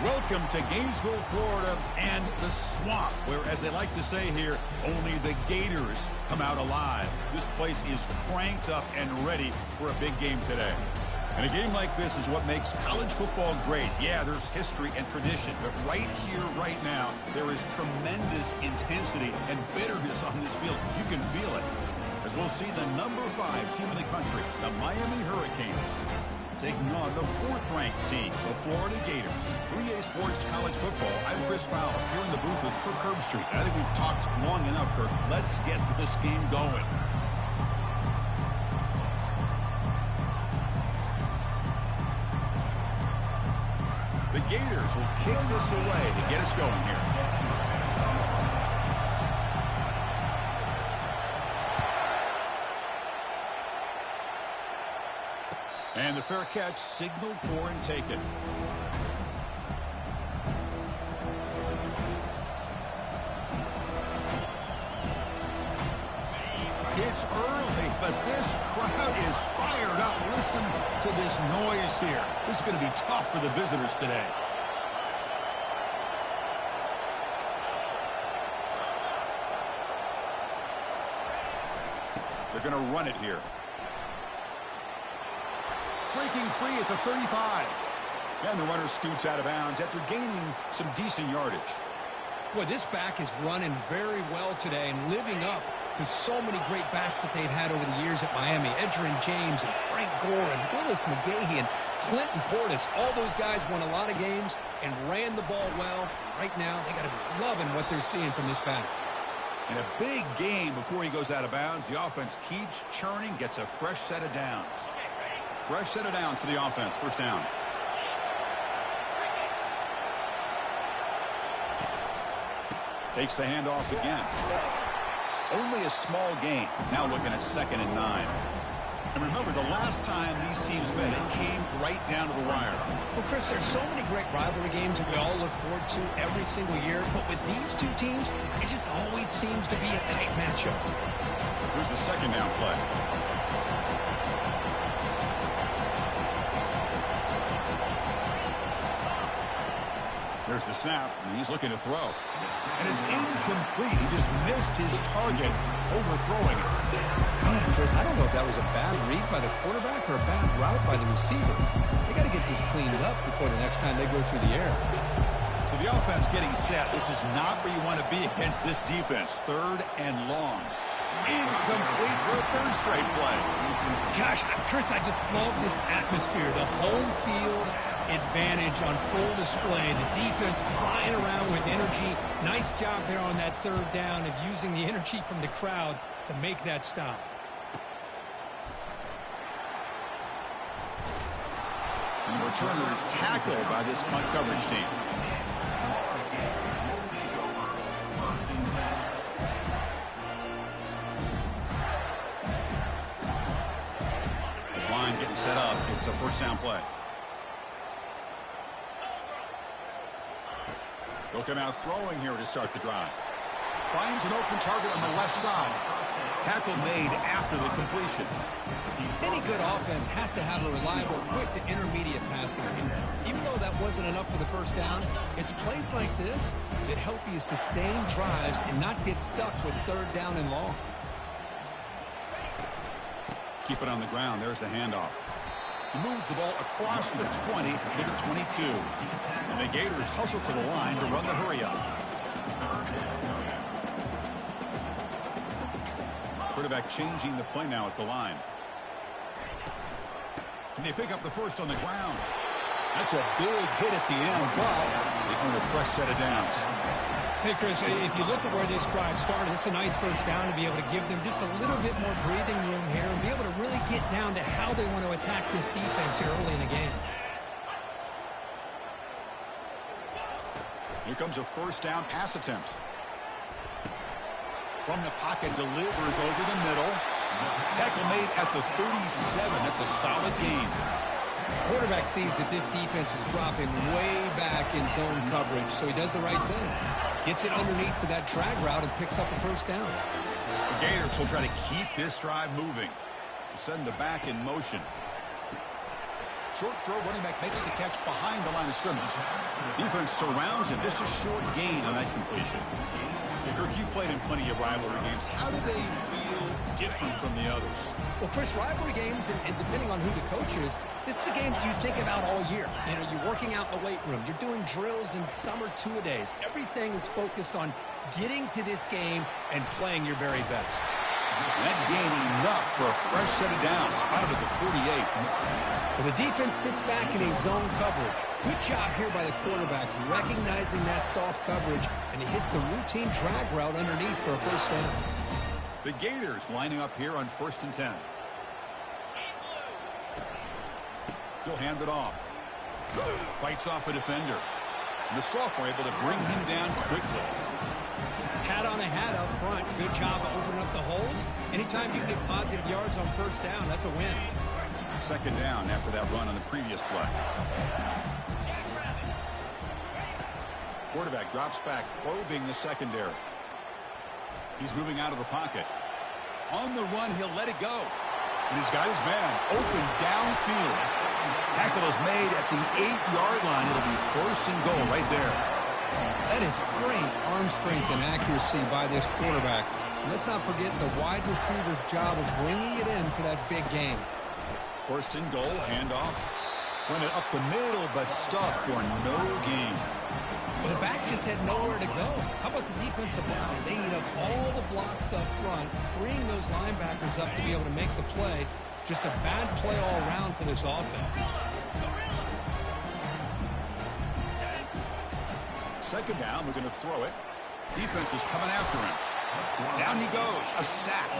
Welcome to Gainesville, Florida, and the swamp, where, as they like to say here, only the Gators come out alive. This place is cranked up and ready for a big game today. And a game like this is what makes college football great. Yeah, there's history and tradition, but right here, right now, there is tremendous intensity and bitterness on this field. You can feel it. As we'll see the number 5 team in the country, the Miami Hurricanes, taking on the 4th-ranked team, the Florida Gators. 3A Sports College Football. I'm Chris Fowler, here in the booth with Kirk Herbstreit. I think we've talked long enough, Kirk. Let's get this game going. The Gators will kick this away to get us going here. And the fair catch signaled for and taken. It's early, but this crowd is fired up. Listen to this noise here. This is going to be tough for the visitors today. They're going to run it here. Breaking free at the 35. And the runner scoots out of bounds after gaining some decent yardage. Boy, this back is running very well today and living up to so many great backs that they've had over the years at Miami. Edgerrin James and Frank Gore and Willis McGahee and Clinton Portis. All those guys won a lot of games and ran the ball well. Right now, they got to be loving what they're seeing from this back. In a big game before he goes out of bounds, the offense keeps churning, gets a fresh set of downs. Fresh set of downs for the offense. First down. Takes the handoff again. Only a small gain. Now looking at 2nd and 9. And remember, the last time these teams met, it came right down to the wire. Well, Chris, there's so many great rivalry games that we all look forward to every single year. But with these two teams, it just always seems to be a tight matchup. Here's the 2nd down play. There's the snap, and he's looking to throw. And it's incomplete. He just missed his target, overthrowing it. Man, Chris, I don't know if that was a bad read by the quarterback or a bad route by the receiver. They got to get this cleaned up before the next time they go through the air. So the offense getting set. This is not where you want to be against this defense. 3rd and long. Incomplete for a 3rd straight play. Gosh, Chris, I just love this atmosphere. The home field advantage on full display. The defense flying around with energy. Nice job there on that 3rd down of using the energy from the crowd to make that stop. And the returner is tackled by this punt coverage team. This line getting set up. It's a 1st down play. They'll come out throwing here to start the drive. Finds an open target on the left side. Tackle made after the completion. Any good offense has to have a reliable, quick to intermediate passing game. Even though that wasn't enough for the 1st down, it's plays like this that help you sustain drives and not get stuck with 3rd down and long. Keep it on the ground. There's the handoff. He moves the ball across the 20 to the 22. And the Gators hustle to the line to run the hurry-up. Quarterback changing the play now at the line. Can they pick up the 1st on the ground? That's a big hit at the end, but they earn a fresh set of downs. Hey, Chris, if you look at where this drive started, it's a nice 1st down to be able to give them just a little bit more breathing room here and be able to really get down to how they want to attack this defense here early in the game. Here comes a 1st down pass attempt. From the pocket, delivers over the middle. Tackle made at the 37. That's a solid gain. Quarterback sees that this defense is dropping way back in zone coverage, so he does the right thing. Gets it underneath to that drag route and picks up a 1st down. The Gators will try to keep this drive moving. Send the back in motion. Short throw, running back makes the catch behind the line of scrimmage. Defense surrounds him. Just a short gain on that completion. Yeah, Kirk, you played in plenty of rivalry games. How do they feel different from the others? Well, Chris, rivalry games, and depending on who the coach is, this is a game that you think about all year. You know, you're working out in the weight room. You're doing drills in summer two-a-days. Everything is focused on getting to this game and playing your very best. And that gained enough for a fresh set of downs, spotted at the 48. Well, the defense sits back in a zone coverage. Good job here by the quarterback, recognizing that soft coverage, and he hits the routine drag route underneath for a first down. The Gators lining up here on 1st and 10. He'll hand it off. Fights off a defender. And the sophomore able to bring him down quickly. Hat on a hat up front. Good job of opening up the holes. Anytime you get positive yards on first down, that's a win. Second down after that run on the previous play. Quarterback drops back, probing the secondary. He's moving out of the pocket. On the run, he'll let it go. And he's got his man open downfield. Tackle is made at the 8-yard line. It'll be 1st and goal right there. That is great arm strength and accuracy by this quarterback. And let's not forget the wide receiver's job of bringing it in for that big game. 1st and goal, handoff. Run it up the middle, but stuffed for no gain. Well, the back just had nowhere to go. How about the defensive line? They eat up all the blocks up front, freeing those linebackers up to be able to make the play. Just a bad play all around for this offense. Second down, we're going to throw it. Defense is coming after him. Down he goes, a sack.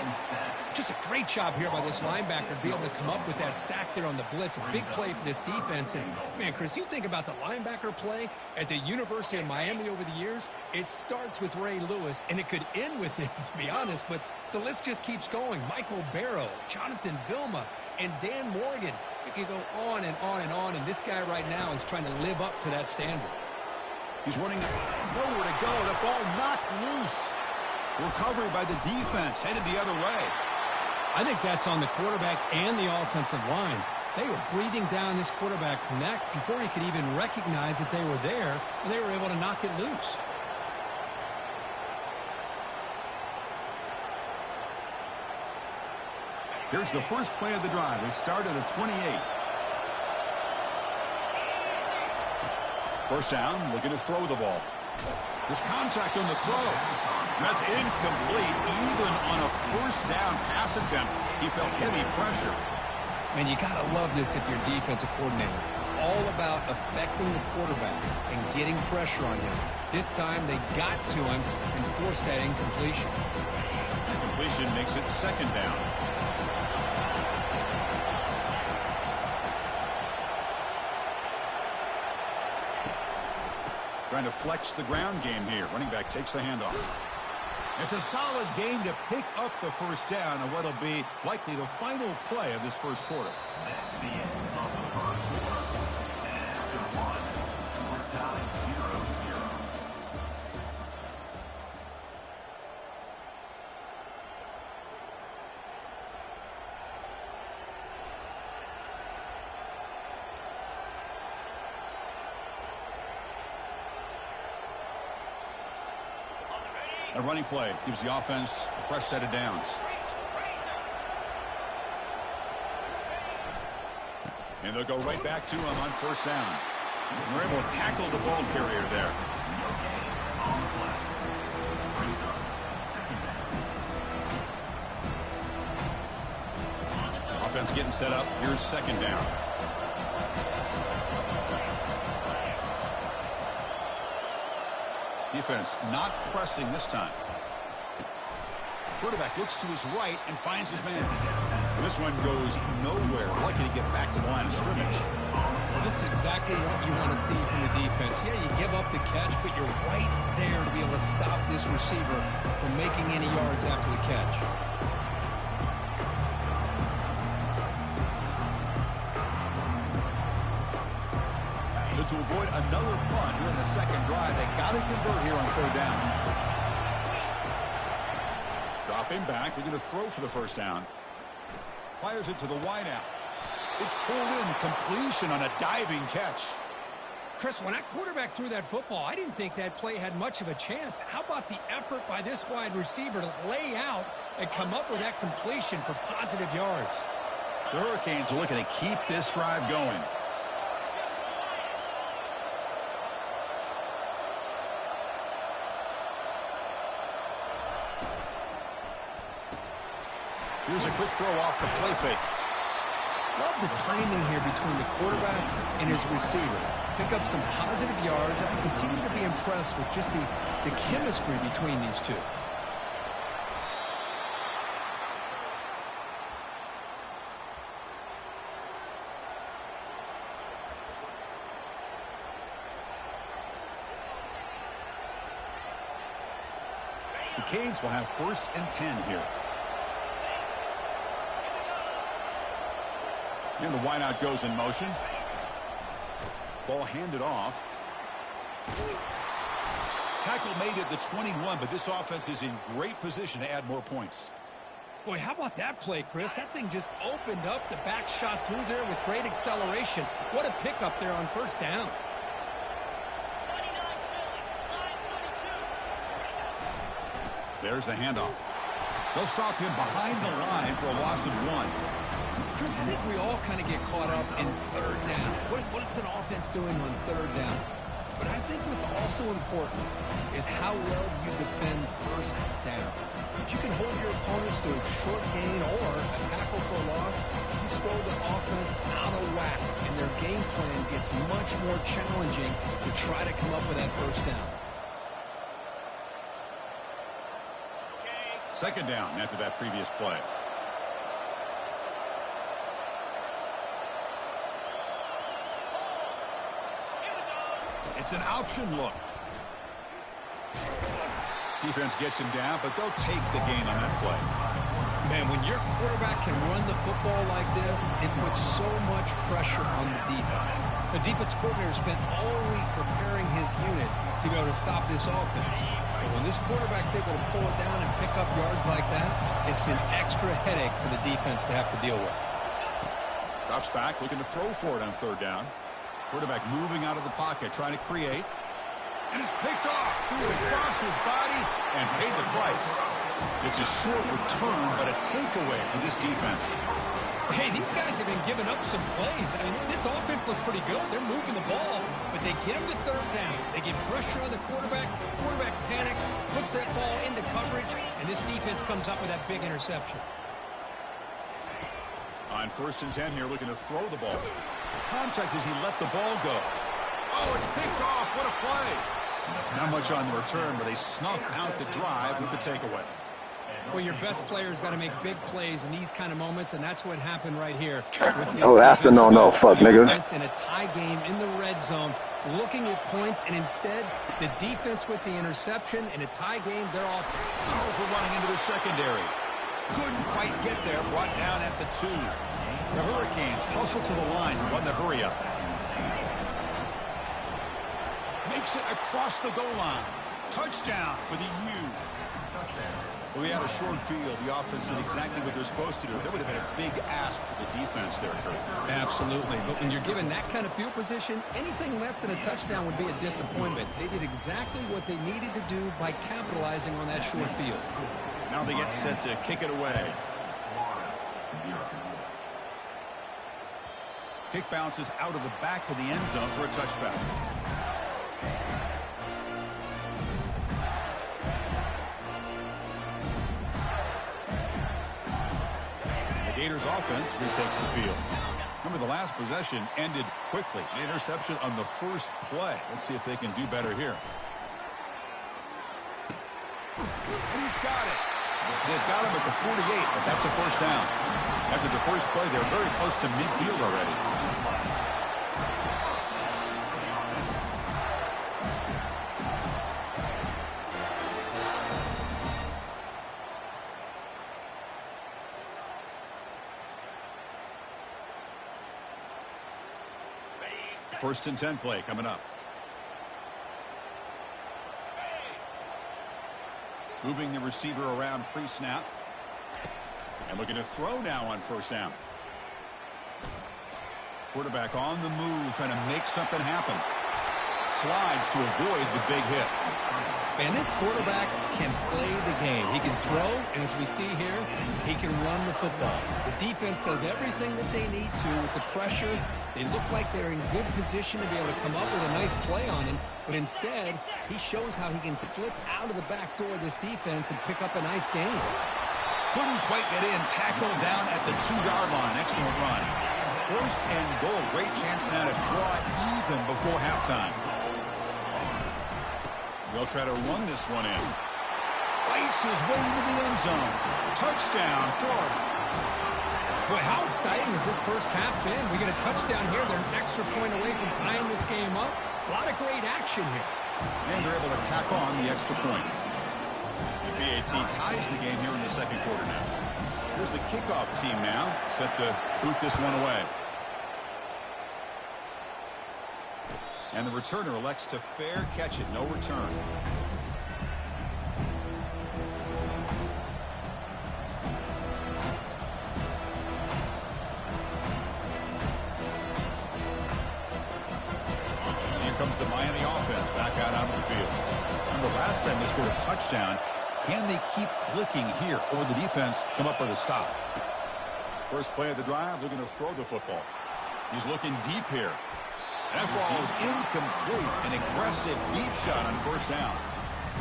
Just a great job here by this linebacker to be able to come up with that sack there on the blitz. A big play for this defense. And, man, Chris, you think about the linebacker play at the University of Miami over the years, it starts with Ray Lewis, and it could end with it, to be honest, but the list just keeps going. Michael Barrow, Jonathan Vilma, and Dan Morgan. We could go on and on and on, and this guy right now is trying to live up to that standard. He's running nowhere to go. The ball knocked loose. Recovery by the defense, headed the other way. I think that's on the quarterback and the offensive line. They were breathing down this quarterback's neck before he could even recognize that they were there, and they were able to knock it loose. Here's the first play of the drive. They start at the 28. First down, looking to throw the ball. There's contact on the throw. That's incomplete. Even on a first down pass attempt, he felt heavy pressure. Man, you got to love this if you're a defensive coordinator. It's all about affecting the quarterback and getting pressure on him. This time, they got to him and forced that incompletion. Incompletion makes it second down. Trying to flex the ground game here. Running back takes the handoff. It's a solid game to pick up the first down on what will be likely the final play of this first quarter. That's the end of the first quarter. And after one, we're tied 0-0. A running play gives the offense a fresh set of downs. And they'll go right back to him on first down. And they're able to tackle the ball carrier there. Offense getting set up. Here's second down. Defense not pressing this time. Quarterback looks to his right and finds his man. This one goes nowhere. Lucky to get back to the line of scrimmage. Well, this is exactly what you want to see from the defense. Yeah, you give up the catch, but you're right there to be able to stop this receiver from making any yards after the catch. To avoid another punt here in the second drive, they got to convert here on third down. Dropping back, they're going to throw for the first down. Fires it to the wideout. It's pulled in, completion on a diving catch. Chris, when that quarterback threw that football, I didn't think that play had much of a chance. How about the effort by this wide receiver to lay out and come up with that completion for positive yards? The Hurricanes are looking to keep this drive going. Here's a quick throw off the play fake. Love the timing here between the quarterback and his receiver. Pick up some positive yards. I continue to be impressed with just the chemistry between these two. The Canes will have 1st and 10 here. And the wideout goes in motion. Ball handed off. Tackle made at the 21, but this offense is in great position to add more points. Boy, how about that play, Chris? That thing just opened up. The back shot through there with great acceleration. What a pickup there on 1st down. There's the handoff. They'll stop him behind the line for a loss of 1. Chris, I think we all kind of get caught up in 3rd down. What's an offense doing on 3rd down? But I think what's also important is how well you defend 1st down. If you can hold your opponents to a short gain or a tackle for a loss, you throw the offense out of whack, and their game plan gets much more challenging to try to come up with that 1st down. 2nd down after that previous play. It's an option look. Defense gets him down, but they'll take the gain on that play. Man, when your quarterback can run the football like this, it puts so much pressure on the defense. The defense coordinator spent all week preparing his unit to be able to stop this offense. But when this quarterback's able to pull it down and pick up yards like that, it's an extra headache for the defense to have to deal with. Drops back, looking to throw for it on 3rd down. Quarterback moving out of the pocket, trying to create. And it's picked off, threw it across his body, and paid the price. It's a short return, but a takeaway for this defense. Hey, these guys have been giving up some plays. I mean, this offense looked pretty good. They're moving the ball, but they get him to 3rd down. They get pressure on the quarterback. Quarterback panics, puts that ball into coverage, and this defense comes up with that big interception. On 1st and 10 here, looking to throw the ball. Contact as he let the ball go. Oh, it's picked off. What a play. Not much on the return, but they snuff out the drive with the takeaway. Well, your best player's got to make big plays in these kind of moments, and that's what happened right here. Oh, that's a no-no. Fuck, nigga. In a tie game in the red zone, looking at points, and instead, the defense with the interception. In a tie game, they're off. Powerful running into the secondary. Couldn't quite get there, brought down at the 2. The Hurricanes hustle to the line and run the hurry-up. Makes it across the goal line. Touchdown for the U. Well, we had a short field. The offense did exactly what they're supposed to do. That would have been a big ask for the defense there, Kurt. Absolutely. But when you're given that kind of field position, anything less than a touchdown would be a disappointment. They did exactly what they needed to do by capitalizing on that short field. Now they get set to kick it away. Kick bounces out of the back of the end zone for a touchback. The Gators offense retakes the field. Remember, the last possession ended quickly. An interception on the 1st play. Let's see if they can do better here. And he's got it. They got him at the 48, but that's a 1st down. After the 1st play, they're very close to midfield already. First and 10 play coming up. Moving the receiver around pre-snap. And looking to throw now on 1st down. Quarterback on the move, trying to make something happen. Slides to avoid the big hit. And this quarterback can play the game. He can throw, and as we see here, he can run the football. The defense does everything that they need to with the pressure. They look like they're in good position to be able to come up with a nice play on him, but instead, he shows how he can slip out of the back door of this defense and pick up a nice gain. Couldn't quite get in. Tackled down at the 2-yard line. Excellent run. First and goal. Great chance now to draw even before halftime. They'll try to run this one in. Fights his way into the end zone. Touchdown, Florida. Boy, how exciting has this first half been? We get a touchdown here. They're an extra point away from tying this game up. A lot of great action here. And they're able to tack on the extra point. The BAT ties the game here in the second quarter now. Here's the kickoff team now, set to boot this one away. And the returner elects to fair catch it. No return. And here comes the Miami offense back out onto the field. Remember last time they scored a touchdown. Can they keep clicking here, or will the defense come up with a stop? First play of the drive, they're going to throw the football. He's looking deep here. That ball is incomplete. An aggressive deep shot on first down.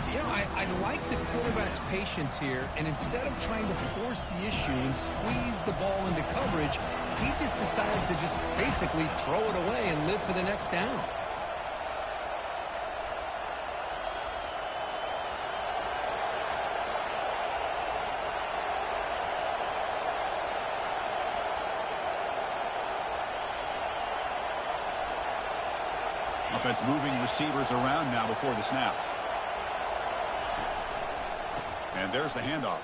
You know, I like the quarterback's patience here, and instead of trying to force the issue and squeeze the ball into coverage, he just decides to just basically throw it away and live for the next down. Offense moving receivers around now before the snap. And there's the handoff.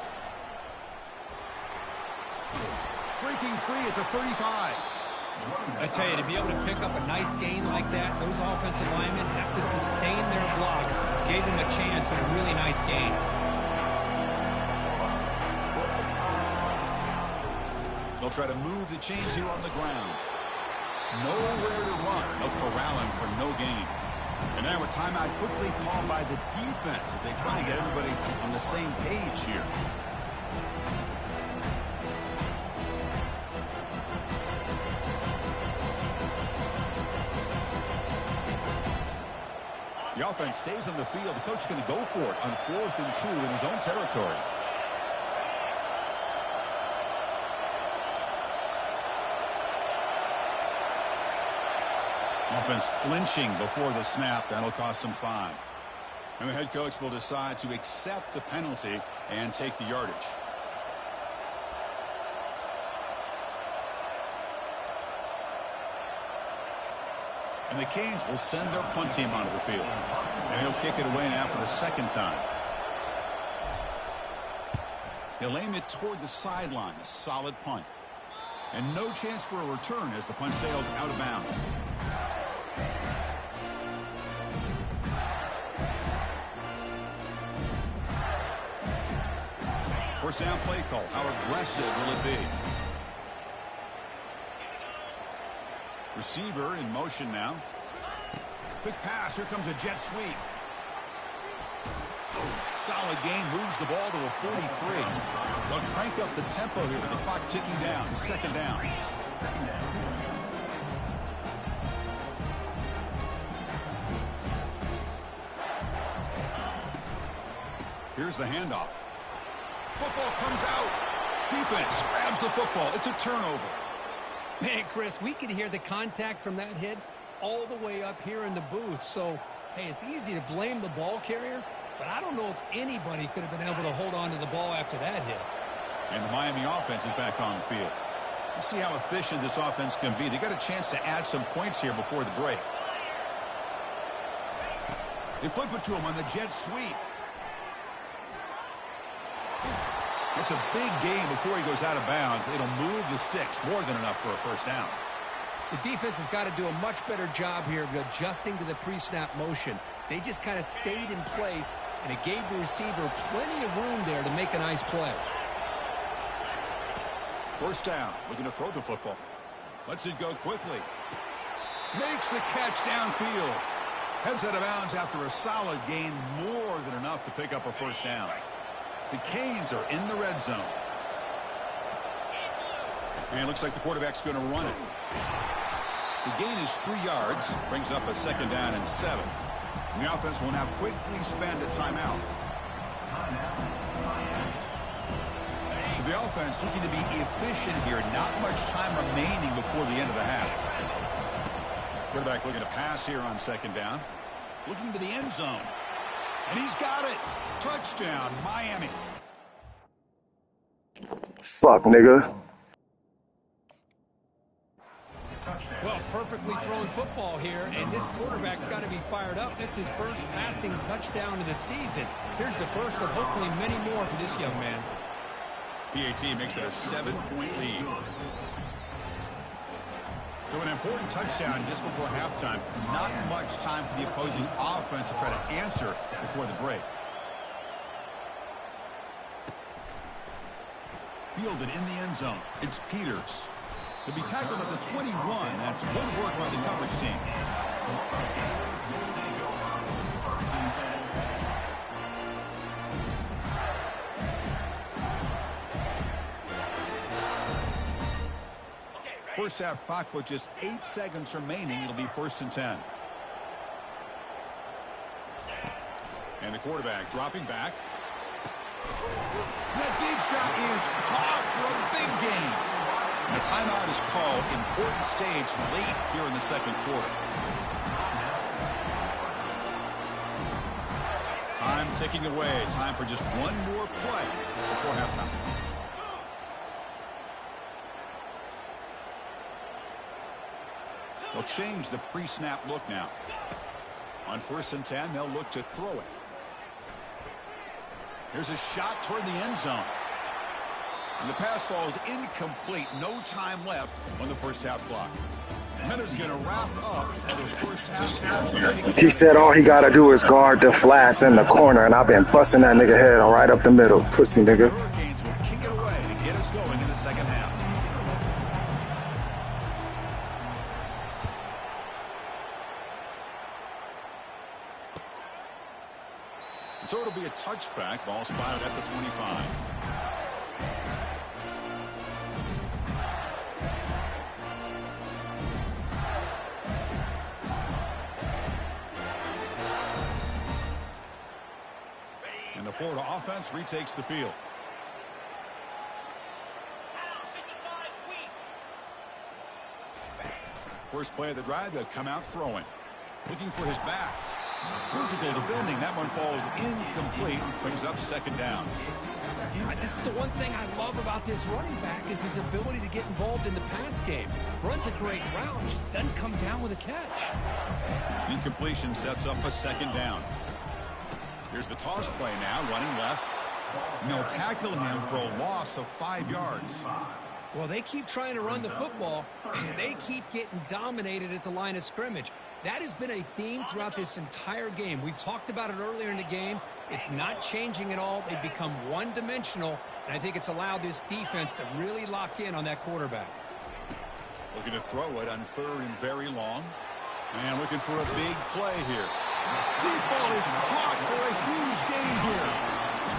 Breaking free at the 35. I tell you, to be able to pick up a nice gain like that, those offensive linemen have to sustain their blocks. Gave him a chance at a really nice gain. They'll try to move the chains here on the ground. Nowhere to run. They'll corral him for no gain. And now a timeout quickly called by the defense as they try to get everybody on the same page here. The offense stays on the field. The coach is going to go for it on 4th and 2 in his own territory. Offense flinching before the snap. That'll cost him 5. And the head coach will decide to accept the penalty and take the yardage. And the Canes will send their punt team onto the field. And he'll kick it away now for the second time. He'll aim it toward the sideline. A solid punt. And no chance for a return as the punt sails out of bounds. First down play call. How aggressive will it be? Receiver in motion now. Quick pass. Here comes a jet sweep. Solid gain. Moves the ball to a 43. They'll crank up the tempo here with the clock ticking down. Second down. Here's the handoff. Football comes out. Defense grabs the football. It's a turnover. Man, Chris, we can hear the contact from that hit all the way up here in the booth. So, hey, it's easy to blame the ball carrier, but I don't know if anybody could have been able to hold on to the ball after that hit. And the Miami offense is back on the field. Let's see how efficient this offense can be. They got a chance to add some points here before the break. They flip it to him on the jet sweep. It's a big gain before he goes out of bounds. It'll move the sticks. More than enough for a first down. The defense has got to do a much better job here of adjusting to the pre-snap motion. They just kind of stayed in place, and it gave the receiver plenty of room there to make a nice play. First down. Looking to throw the football. Lets it go quickly. Makes the catch downfield. Heads out of bounds after a solid gain, more than enough to pick up a first down. The Canes are in the red zone. And it looks like the quarterback's going to run it. The gain is 3 yards, brings up a 2nd down and 7. And the offense will now quickly spend a timeout. So the offense looking to be efficient here. Not much time remaining before the end of the half. Quarterback looking to pass here on 2nd down. Looking to the end zone. And he's got it. Touchdown, Miami. Fuck, nigga. Well, perfectly thrown football here, and this quarterback's got to be fired up. That's his first passing touchdown of the season. Here's the first of hopefully many more for this young man. PAT makes it a 7-point lead. So an important touchdown just before halftime. Not much time for the opposing offense to try to answer before the break. Fielded in the end zone. It's Peters. He'll be tackled at the 21. That's good work by the coverage team. First half clock with just 8 seconds remaining. It'll be 1st and 10. And the quarterback dropping back. That deep shot is caught for a big gain. And a timeout is called. Important stage late here in the 2nd quarter. Time ticking away. Time for just one more play before halftime. They'll change the pre-snap look now. On 1st and 10, they'll look to throw it. Here's a shot toward the end zone. And the pass falls incomplete. No time left on the first half clock. Miller's going to wrap up the first half. He said all he got to do is guard the flats in the corner, and I've been busting that nigga head right up the middle. Pussy nigga. Hurricanes will kick it away to get us going in the 2nd half. So it'll be a touchback. Ball spotted at the 25. And the Florida offense retakes the field. First play of the drive, they'll come out throwing. Looking for his back. Physical defending. That one falls incomplete. Brings up 2nd down. Yeah, this is the one thing I love about this running back is his ability to get involved in the pass game. Runs a great route, just doesn't come down with a catch. Incompletion sets up a 2nd down. Here's the toss play now, running left. And they'll tackle him for a loss of 5 yards. Well, they keep trying to run the football, and they keep getting dominated at the line of scrimmage. That has been a theme throughout this entire game. We've talked about it earlier in the game. It's not changing at all. They've become one-dimensional, and I think it's allowed this defense to really lock in on that quarterback. Looking to throw it on 3rd and very long. And looking for a big play here. Deep ball is caught for a huge gain here.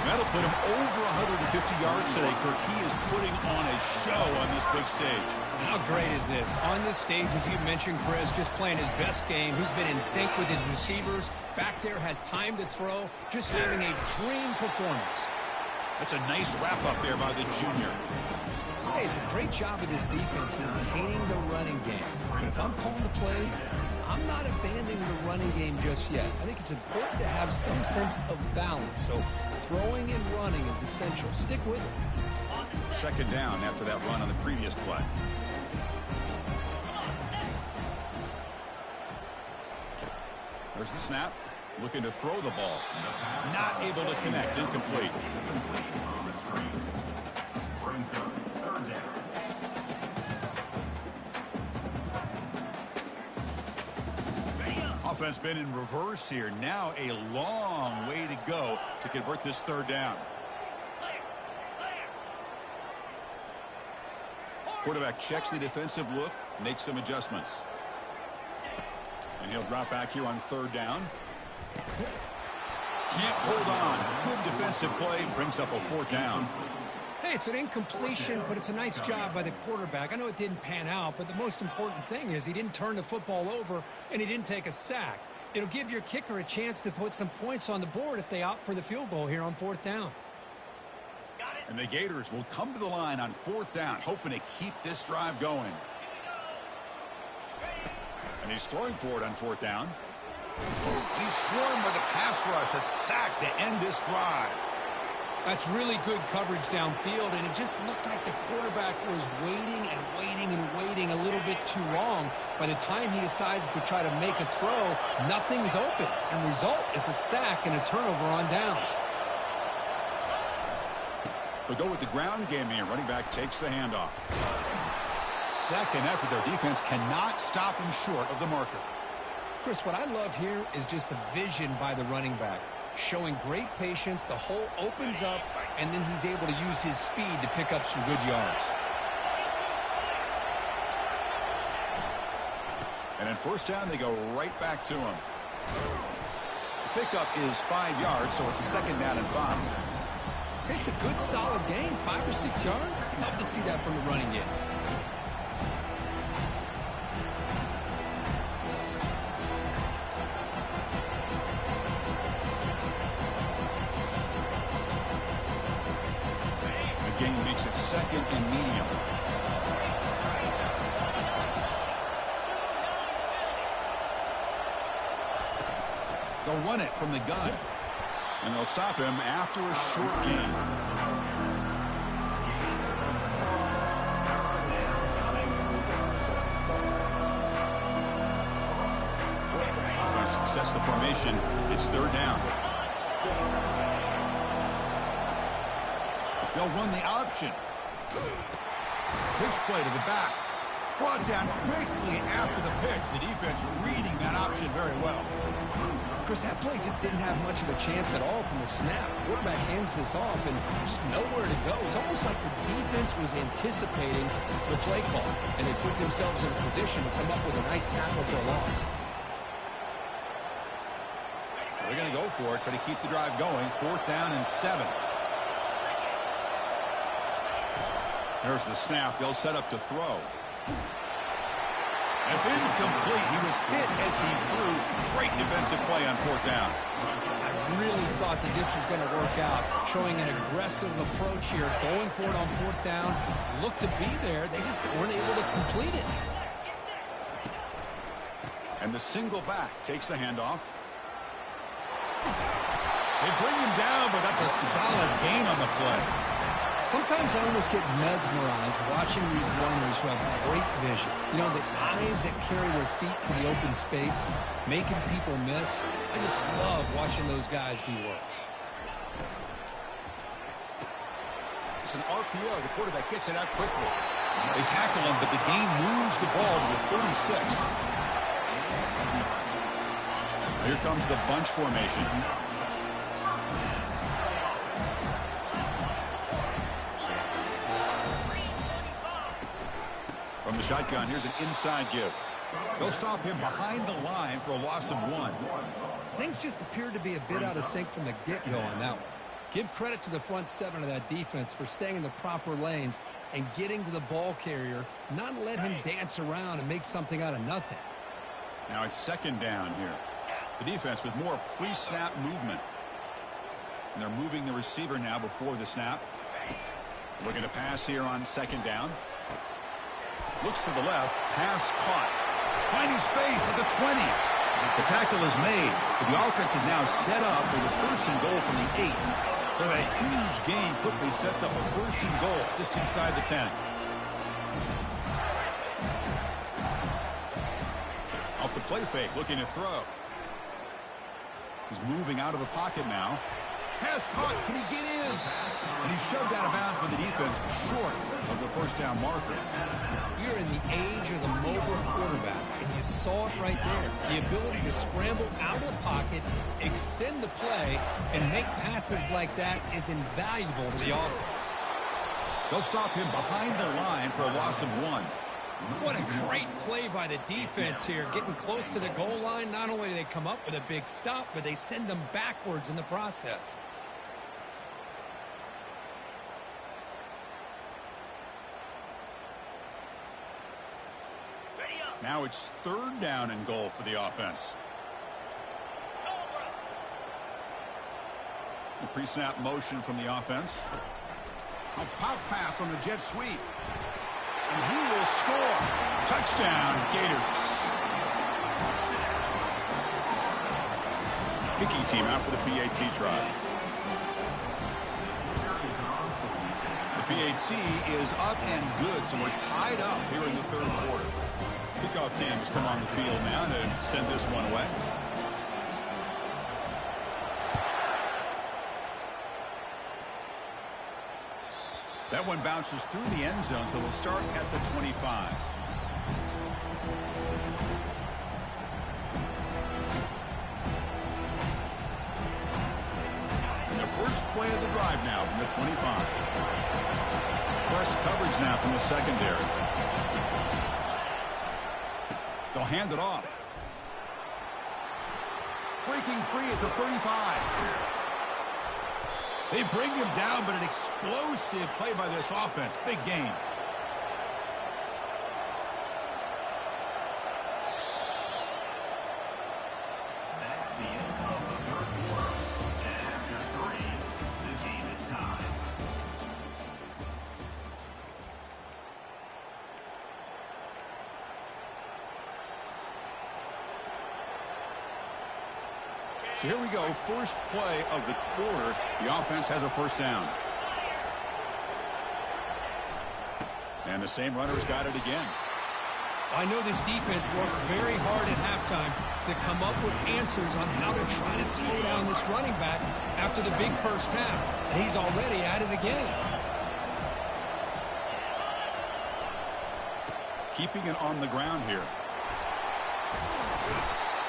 That'll put him over 150 yards today, Kirk. He is putting on a show on this big stage. How great is this? On this stage, as you mentioned, Chris, just playing his best game. He's been in sync with his receivers. Back there, has time to throw. Just having a dream performance. That's a nice wrap-up there by the junior. Hey, it's a great job of this defense maintaining the running game. But if I'm calling the plays, I'm not abandoning the running game just yet. I think it's important to have some sense of balance. So throwing and running is essential. Stick with it. 2nd down after that run on the previous play. There's the snap. Looking to throw the ball. Not able to connect. Incomplete. Offense been in reverse here. Now a long way to go to convert this 3rd down. Quarterback checks the defensive look, makes some adjustments. And he'll drop back here on 3rd down. Can't hold on. Good defensive play. Brings up a 4th down. Hey, it's an incompletion, but it's a nice job by the quarterback. I know it didn't pan out, but the most important thing is he didn't turn the football over and he didn't take a sack. It'll give your kicker a chance to put some points on the board if they opt for the field goal here on 4th down. And the Gators will come to the line on 4th down, hoping to keep this drive going. And he's throwing for it on 4th down. He's swarmed by the pass rush, a sack to end this drive. That's really good coverage downfield, and it just looked like the quarterback was waiting and waiting and waiting a little bit too long. By the time he decides to try to make a throw, nothing's open, and the result is a sack and a turnover on downs. They'll go with the ground game here. Running back takes the handoff. Second effort, their defense cannot stop him short of the marker. Chris, what I love here is just the vision by the running back. Showing great patience, the hole opens up, and then he's able to use his speed to pick up some good yards. And on 1st down, they go right back to him. The pickup is 5 yards, so it's 2nd down and 5. It's a good, solid game, 5 or 6 yards. Love to see that from the running game. Gain makes it 2nd and medium. They'll run it from the gun. And they'll stop him after a short gain. If I success the formation, it's 3rd down. They'll run the option. Pitch play to the back. Brought down quickly after the pitch. The defense reading that option very well. Chris, that play just didn't have much of a chance at all from the snap. Quarterback hands this off and there's nowhere to go. It's almost like the defense was anticipating the play call, and they put themselves in a position to come up with a nice tackle for a loss. They're going to go for it, try to keep the drive going. 4th down and 7. There's the snap. They'll set up to throw. It's incomplete. He was hit as he threw. Great defensive play on 4th down. I really thought that this was going to work out. Showing an aggressive approach here. Going for it on 4th down. Looked to be there. They just weren't able to complete it. And the single back takes the handoff. They bring him down, but that's a solid gain on the play. Sometimes I almost get mesmerized watching these runners who have great vision. You know, the eyes that carry their feet to the open space, making people miss. I just love watching those guys do work. It's an RPO. The quarterback gets it out quickly. They tackle him, but the gain moves the ball to the 36. Here comes the bunch formation. From the shotgun, here's an inside give. They'll stop him behind the line for a loss of 1. Things just appeared to be a bit out of sync from the get-go on that one. Give credit to the front 7 of that defense for staying in the proper lanes and getting to the ball carrier, not let him dance around and make something out of nothing. Now it's 2nd down here. The defense with more pre-snap movement. And they're moving the receiver now before the snap. Looking to pass here on 2nd down. Looks to the left. Pass caught. Finding space at the 20. The tackle is made. But the offense is now set up with a 1st and goal from the 8. So that huge gain quickly sets up a 1st and goal just inside the 10. Off the play fake, looking to throw. He's moving out of the pocket now. Pass caught. Can he get in? And he's shoved out of bounds by the defense short of the 1st down marker. You're in the age of the mobile quarterback, and you saw it right there. The ability to scramble out of the pocket, extend the play, and make passes like that is invaluable to the offense. They'll stop him behind the line for a loss of 1. What a great play by the defense here. Getting close to the goal line, not only do they come up with a big stop, but they send them backwards in the process. Now it's 3rd down and goal for the offense. The pre-snap motion from the offense. A pop pass on the jet sweep. And he will score. Touchdown, Gators. Kicking team out for the PAT try. The PAT is up and good, so we're tied up here in the 3rd quarter. Kickoff team has come on the field now to send this one away. That one bounces through the end zone, so they'll start at the 25. And the first play of the drive now from the 25. Press coverage now from the secondary. They'll hand it off. Breaking free at the 35. They bring him down, but an explosive play by this offense. Big game. That's the end of the 3rd quarter. And after 3, the game is tied. So here we go, first play of the quarter. The offense has a 1st down. And the same runner's got it again. I know this defense worked very hard at halftime to come up with answers on how to try to slow down this running back after the big first half. And he's already at it again. Keeping it on the ground here.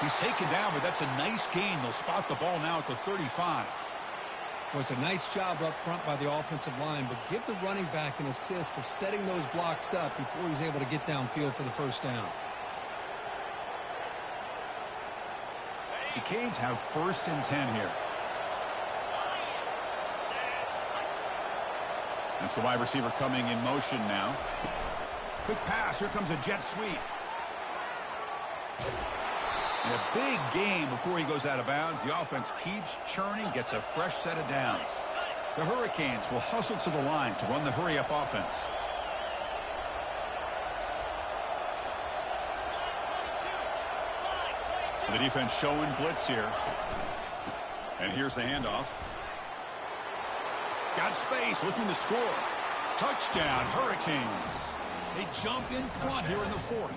He's taken down, but that's a nice gain. They'll spot the ball now at the 35. Was a nice job up front by the offensive line, but give the running back an assist for setting those blocks up before he's able to get downfield for the 1st down. The Canes have 1st and 10 here. That's the wide receiver coming in motion now. Quick pass. Here comes a jet sweep. And a big game before he goes out of bounds. The offense keeps churning, gets a fresh set of downs. The Hurricanes will hustle to the line to run the hurry-up offense. The defense showing blitz here. And here's the handoff. Got space, looking to score. Touchdown, Hurricanes. They jump in front here in the 4th.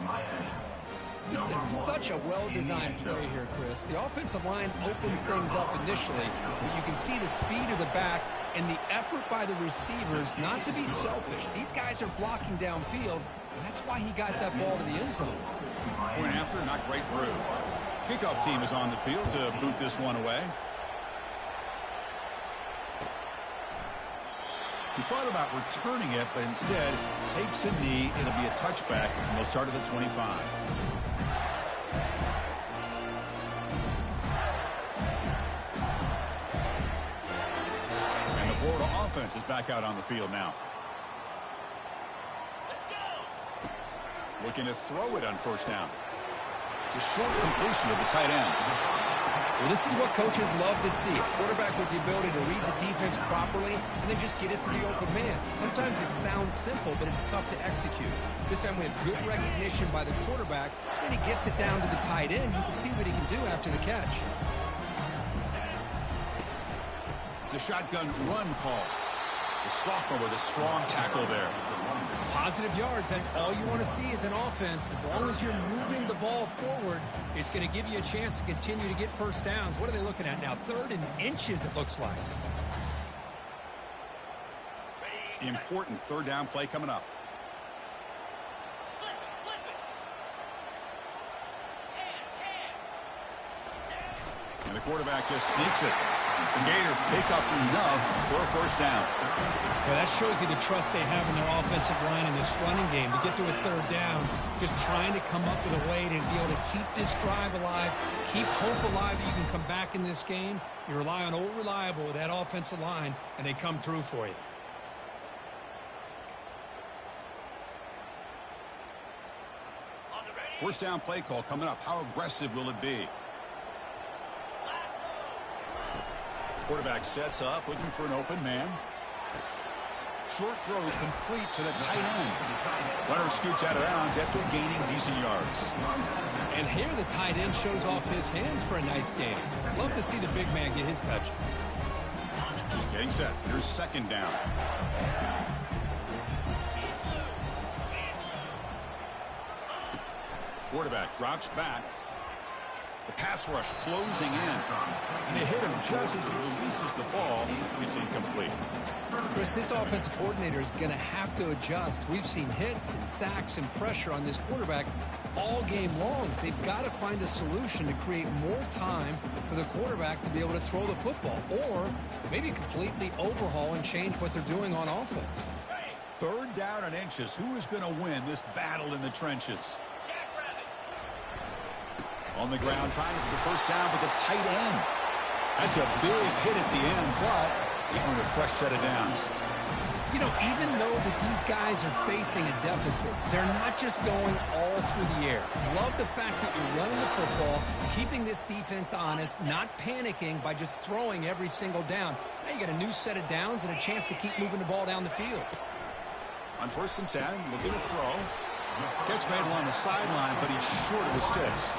This is such a well-designed play here, Chris. The offensive line opens things up initially, but you can see the speed of the back and the effort by the receivers not to be selfish. These guys are blocking downfield, and that's why he got that ball to the end zone. Point after, knocked right through. Kickoff team is on the field to boot this one away. He thought about returning it, but instead takes a knee. It'll be a touchback, and they'll start at the 25. And the Florida offense is back out on the field now. Looking to throw it on 1st down. The short completion of the tight end. Well, this is what coaches love to see. A quarterback with the ability to read the defense properly and then just get it to the open man. Sometimes it sounds simple, but it's tough to execute. This time we have good recognition by the quarterback, and he gets it down to the tight end. You can see what he can do after the catch. It's a shotgun run call. The sophomore with a strong tackle there. Positive yards, that's all you want to see as an offense. As long as you're moving the ball forward, it's going to give you a chance to continue to get 1st downs. What are they looking at now? 3rd and inches, it looks like. Important 3rd down play coming up. And the quarterback just sneaks it. The Gators pick up enough for a first down. Yeah, that shows you the trust they have in their offensive line in this running game to get to a third down, just trying to come up with a way to be able to keep this drive alive, keep hope alive that you can come back in this game. You rely on old reliable with that offensive line, and they come through for you. First down play call coming up. How aggressive will it be? Quarterback sets up, looking for an open man. Short throw complete to the tight end. Runner scoots out of bounds after gaining decent yards. And here the tight end shows off his hands for a nice game. Love to see the big man get his touch. Getting set. Here's second down. Quarterback drops back. The pass rush closing in. And they hit him just as he releases the ball. It's incomplete. Chris, this offensive coordinator is going to have to adjust. We've seen hits and sacks and pressure on this quarterback all game long. They've got to find a solution to create more time for the quarterback to be able to throw the football, or maybe completely overhaul and change what they're doing on offense. Third down and inches. Who is going to win this battle in the trenches? On the ground, trying for the first down with the tight end. That's a big hit at the end, but they earned a fresh set of downs. You know, even though that these guys are facing a deficit, they're not just going all through the air. Love the fact that you're running the football, keeping this defense honest, not panicking by just throwing every single down. Now you got a new set of downs and a chance to keep moving the ball down the field. On 1st and 10, looking to throw. Catch made along the sideline, but he's short of the sticks.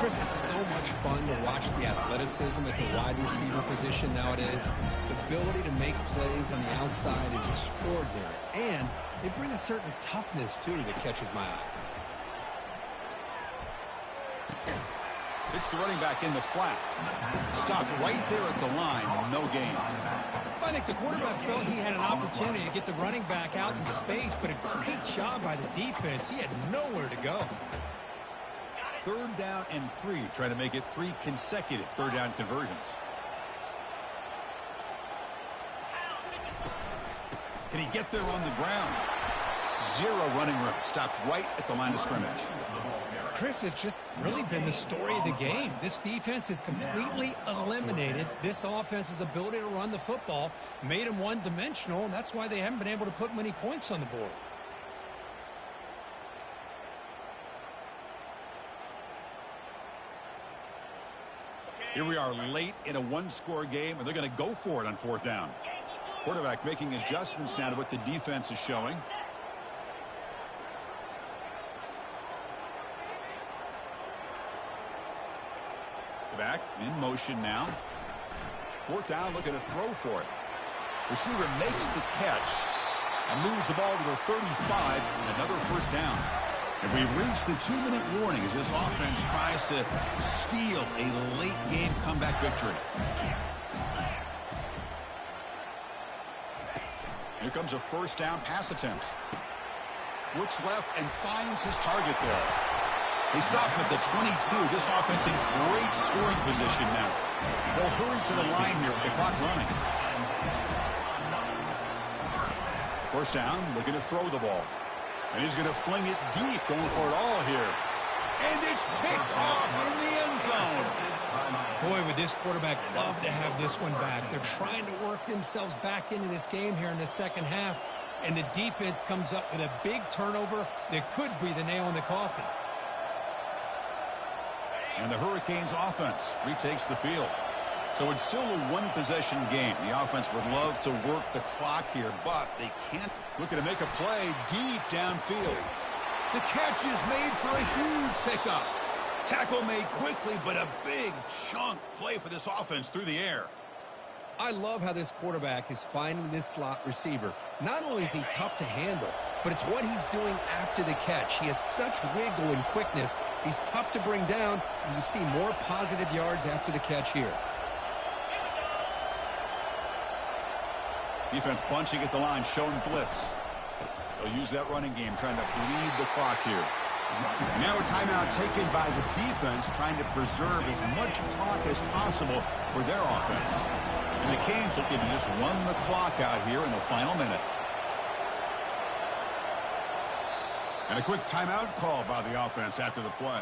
Chris, it's so much fun to watch the athleticism at the wide receiver position nowadays. The ability to make plays on the outside is extraordinary, and they bring a certain toughness, too, that catches my eye. It's the running back in the flat. Stopped right there at the line. No gain. I think the quarterback felt he had an opportunity to get the running back out in space, but a great job by the defense. He had nowhere to go. Third down and 3. Trying to make it 3 consecutive third down conversions. Can he get there on the ground? Zero running room. Stopped right at the line of scrimmage. Chris, has just really been the story of the game. This defense has completely eliminated this offense's ability to run the football, made them one-dimensional, and that's why they haven't been able to put many points on the board. Here we are late in a one-score game, and they're going to go for it on 4th down. Quarterback making adjustments now to what the defense is showing. Back in motion now. 4th down, looking to throw for it. Receiver makes the catch and moves the ball to the 35, and another first down. And we've reached the 2-minute warning as this offense tries to steal a late game comeback victory. Here comes a first down pass attempt. Looks left and finds his target there. They stop him at the 22. This offense in great scoring position now. They'll hurry to the line here with the clock running. First down, looking to throw the ball. And he's going to fling it deep, going for it all here. And it's picked off in the end zone. Boy, would this quarterback love to have this one back. They're trying to work themselves back into this game here in the second half. And the defense comes up with a big turnover that could be the nail in the coffin. And the Hurricanes offense retakes the field. So it's still a one-possession game. The offense would love to work the clock here, but they can't. Looking to make a play deep downfield. The catch is made for a huge pickup. Tackle made quickly, but a big chunk play for this offense through the air. I love how this quarterback is finding this slot receiver. Not only is he tough to handle, but it's what he's doing after the catch. He has such wiggle and quickness. He's tough to bring down, and you see more positive yards after the catch here. Defense bunching at the line, showing blitz. They'll use that running game, trying to bleed the clock here. Now a timeout taken by the defense, trying to preserve as much clock as possible for their offense. And the Canes looking to just run the clock out here in the final minute. And a quick timeout call by the offense after the play.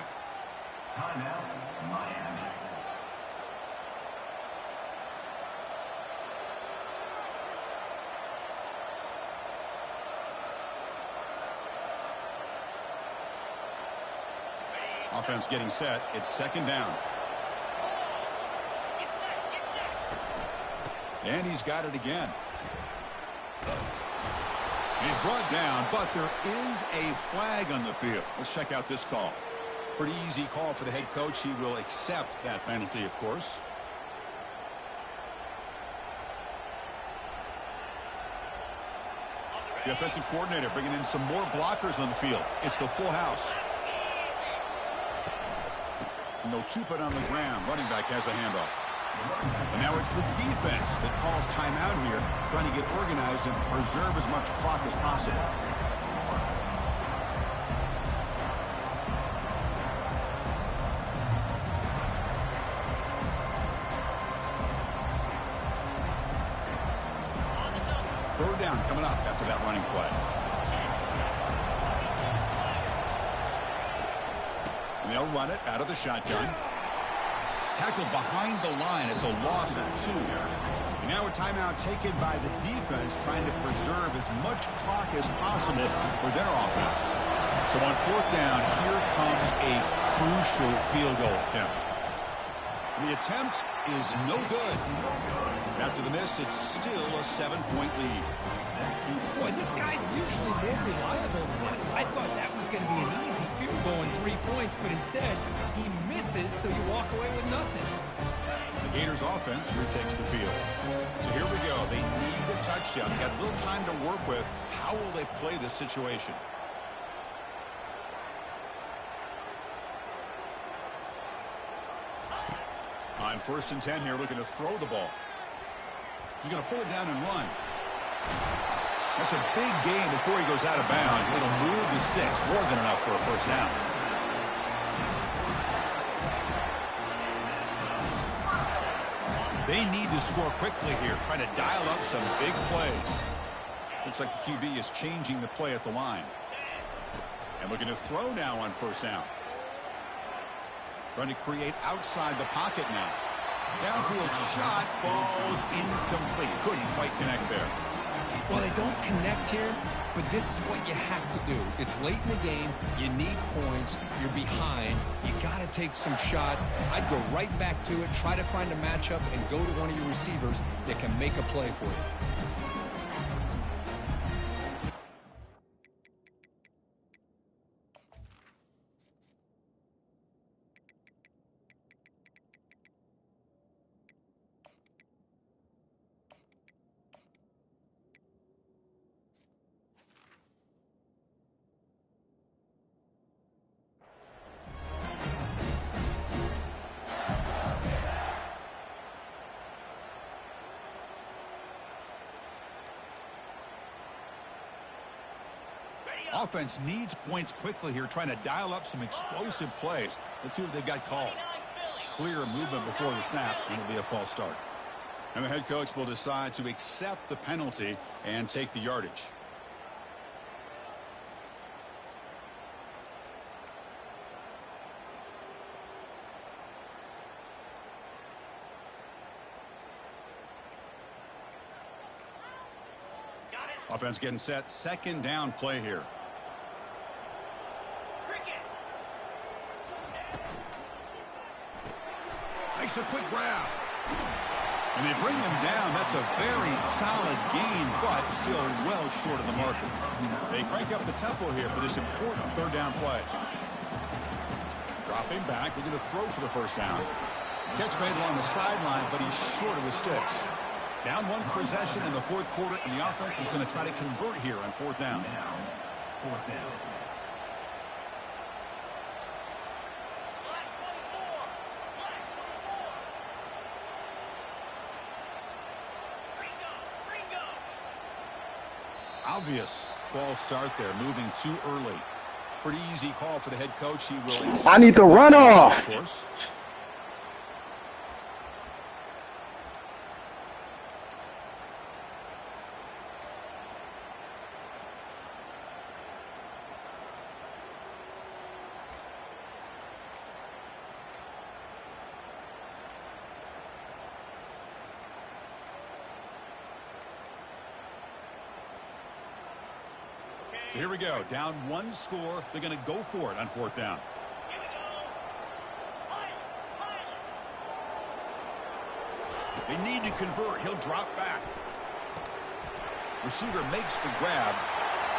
Timeout, Miami. Offense getting set. It's second down. And he's got it again. He's brought down, but there is a flag on the field. Let's check out this call. Pretty easy call for the head coach. He will accept that penalty, of course. The offensive coordinator bringing in some more blockers on the field. It's the full house. And they'll keep it on the ground. Running back has a handoff. And now it's the defense that calls timeout here, trying to get organized and preserve as much clock as possible. Third down coming up after that running play. And they'll run it out of the shotgun. Tackled behind the line. It's a loss of 2 here. And now a timeout taken by the defense, trying to preserve as much clock as possible for their offense. So on fourth down, here comes a crucial field goal attempt. The attempt is no good. After the miss, it's still a 7-point lead. Boy, this guy's usually more reliable than this. I thought that was going to be an easy field goal and 3 points, but instead, he misses, so you walk away with nothing. The Gators offense retakes the field. So here we go. They need a touchdown. They got a little time to work with. How will they play this situation? On 1st and 10 here, looking to throw the ball. He's going to pull it down and run. That's a big gain before he goes out of bounds. It'll move the sticks. More than enough for a first down. They need to score quickly here, trying to dial up some big plays. Looks like the QB is changing the play at the line. And looking to throw now on 1st down. Trying to create outside the pocket now. Downfield shot falls incomplete. Couldn't quite connect there. Well, they don't connect here, but this is what you have to do. It's late in the game. You need points. You're behind. You got to take some shots. I'd go right back to it, try to find a matchup, and go to one of your receivers that can make a play for you. Offense needs points quickly here, trying to dial up some explosive plays. Let's see what they've got called. Clear movement before the snap, and it'll be a false start. And the head coach will decide to accept the penalty and take the yardage. Offense getting set. Second down play here. Makes a quick grab. And they bring him down. That's a very solid gain, but still well short of the marker. They crank up the tempo here for this important third down play. Dropping back. They're going to throw for the first down. Catch made along the sideline, but he's short of the sticks. Down one possession in the fourth quarter, and the offense is going to try to convert here on fourth down. Fourth down. Obvious false start there, moving too early. Pretty easy call for the head coach. He will. I need the runoff. Of course. So here we go. Down one score. They're going to go for it on fourth down. They need to convert. He'll drop back. Receiver makes the grab.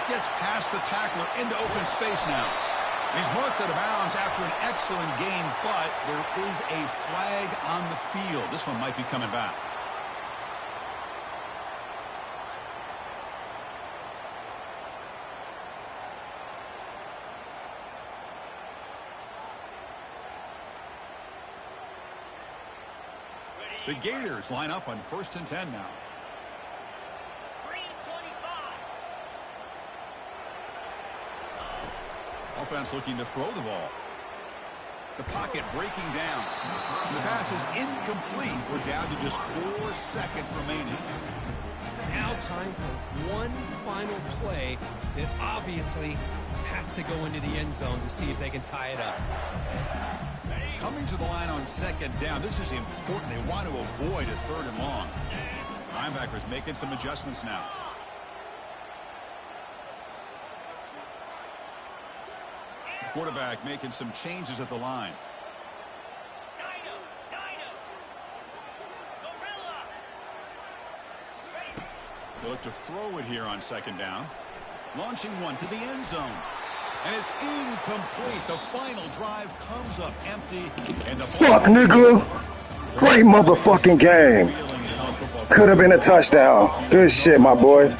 Gets past the tackler into open space now. He's marked out of bounds after an excellent game, but there is a flag on the field. This one might be coming back. The Gators line up on 1st and 10 now. Offense looking to throw the ball. The pocket breaking down. The pass is incomplete. We're down to just 4 seconds remaining. Now time for one final play that obviously has to go into the end zone to see if they can tie it up. Coming to the line on 2nd down. This is important. They want to avoid a 3rd and long. Linebackers making some adjustments now. Quarterback making some changes at the line. They look to throw it here on 2nd down. Launching one to the end zone. And it's incomplete. The final drive comes up empty. And the Fuck, nigga. Great motherfucking game. Could have been a touchdown. Good shit, my boy.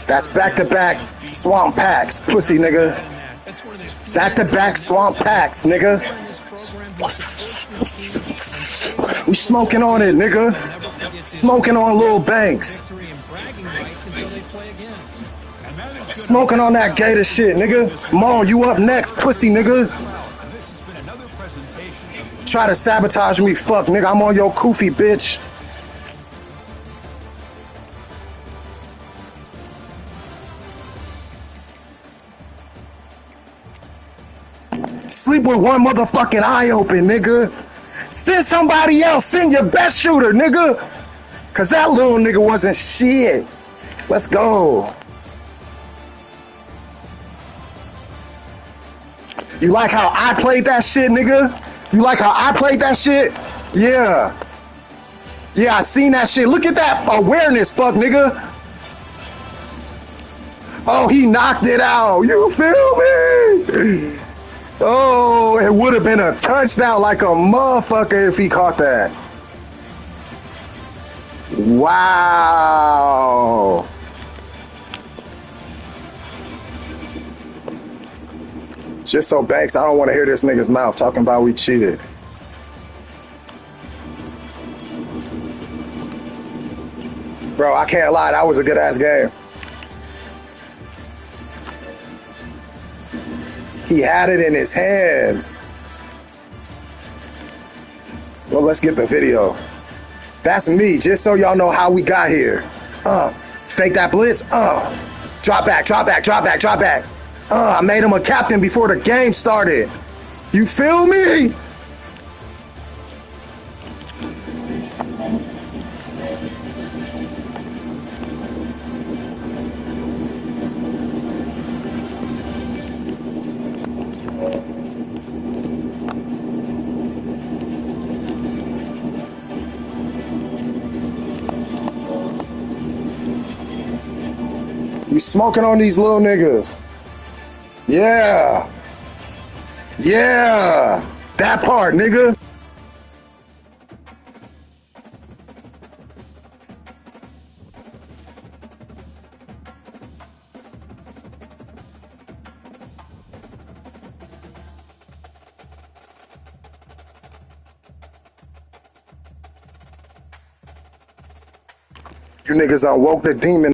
That's back-to-back swamp packs, pussy nigga. Back-to-back swamp packs, nigga. We smoking on it, nigga. Smoking on Lil Banks. Smoking on that Gator shit, nigga. Maul, you up next, pussy nigga. Try to sabotage me, fuck, nigga. I'm on your koofy, bitch. Sleep with one motherfucking eye open, nigga. Send somebody else. Send your best shooter, nigga. Cause that little nigga wasn't shit. Let's go. You like how I played that shit, nigga? You like how I played that shit? Yeah. Yeah, I seen that shit. Look at that awareness, fuck, nigga. Oh, he knocked it out. You feel me? Oh, it would have been a touchdown like a motherfucker if he caught that. Wow. Just so Banks, I don't want to hear this nigga's mouth talking about we cheated. Bro, I can't lie. That was a good-ass game. He had it in his hands. Well, let's get the video. That's me, just so y'all know how we got here. Fake that blitz. Drop back, drop back, drop back, drop back. I made him a captain before the game started. You feel me? You smoking on these little niggas. Yeah. Yeah. That part, nigga. You niggas woke the demon.